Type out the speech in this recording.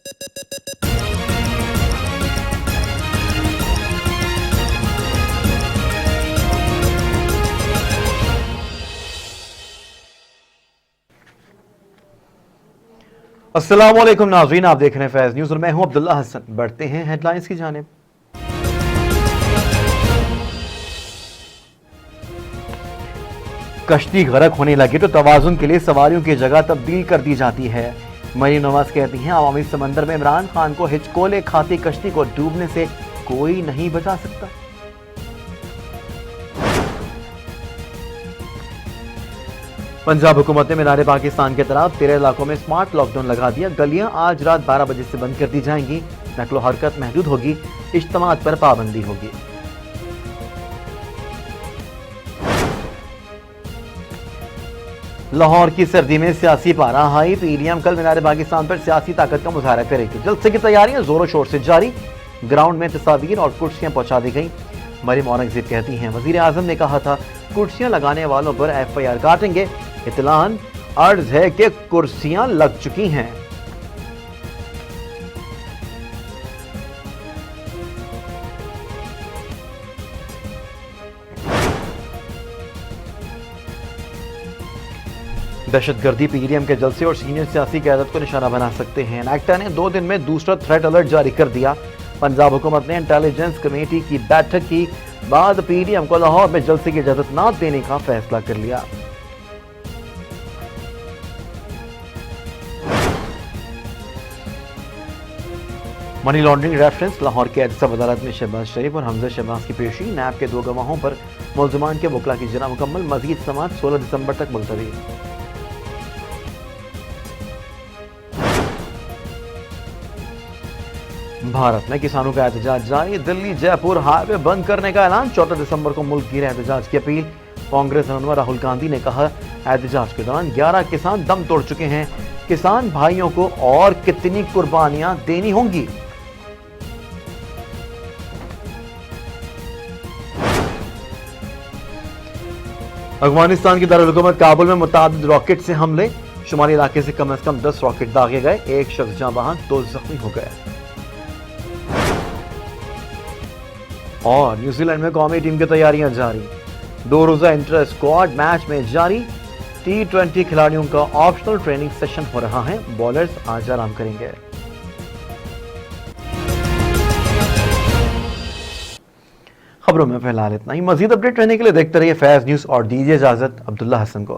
अस्सलाम वालेकुम नाज़रीन, आप देख रहे हैं फैज़ न्यूज़ और मैं हूं अब्दुल्ला हसन। बढ़ते हैं हेडलाइंस की जानिब। कश्ती गर्क होने लगी तो तवाज़ुन के लिए सवारियों की जगह तब्दील कर दी जाती है। मरीम नवाज कहती हैं अवामी समंदर में इमरान खान को हिचकोले खाती कश्ती को डूबने से कोई नहीं बचा सकता। पंजाब हुकूमत ने मीनार पाकिस्तान के तरफ 13 इलाकों में स्मार्ट लॉकडाउन लगा दिया। गलियां आज रात 12 बजे से बंद कर दी जाएंगी। नकलो हरकत महदूद होगी। इज्तिमात पर पाबंदी होगी। लाहौर की सर्दी में सियासी पारा हाई। पीडीएम कल मीनार पाकिस्तान पर सियासी ताकत का मुजाहरा करेगी। जलसे की तैयारियां जोरों शोर से जारी। ग्राउंड में तस्वीर और कुर्सियां पहुंचा दी गई। मरीम औरंगजेब कहती हैं वजीर आजम ने कहा था कुर्सियां लगाने वालों पर FIR काटेंगे। इत्तलान अर्ज है कि कुर्सियां लग चुकी हैं। दहशतगर्दी पीडीएम के जलसे और सीनियर सियासी क़यादत को निशाना बना सकते हैं। नेक्टा ने 2 दिन में दूसरा थ्रेट अलर्ट जारी कर दिया। पंजाब हुकूमत ने इंटेलिजेंस कमेटी की बैठक की बाद पीडीएम को लाहौर में जलसे की इजाजत न देने का फैसला कर लिया। मनी लॉन्ड्रिंग रेफरेंस लाहौर की एहतसाब अदालत में शहबाज शरीफ और हमजा शहबाज की पेशी। नैब के 2 गवाहों पर मुल्ज़िमान के वकला की जना मुकम्मल। मजीद समाअत 16 दिसंबर तक मुलतवी। भारत में किसानों का एहतजाज जारी। दिल्ली जयपुर हाईवे बंद करने का ऐलान। 14 दिसंबर को मुल्क गिर एहतजाज की अपील। कांग्रेस रहनुमा राहुल गांधी ने कहा एहतजाज के दौरान 11 किसान दम तोड़ चुके हैं। किसान भाइयों को और कितनी कुर्बानियां देनी होंगी। अफगानिस्तान की दारुल हुकूमत काबुल में मुताबिद रॉकेट से हमले। शुमाली इलाके से कम 10 रॉकेट दागे गए। 1 शख्स जाँ बहक 2 जख्मी हो गए। और न्यूजीलैंड में कौमी टीम की तैयारियां जारी। 2 रोजा इंटर स्क्वाड मैच में जारी। T20 खिलाड़ियों का ऑप्शनल ट्रेनिंग सेशन हो रहा है। बॉलर्स आज आराम करेंगे। खबरों में फिलहाल इतना ही। मजीद अपडेट रहने के लिए देखते रहिए फैज न्यूज और दीजिए इजाजत अब्दुल्ला हसन को।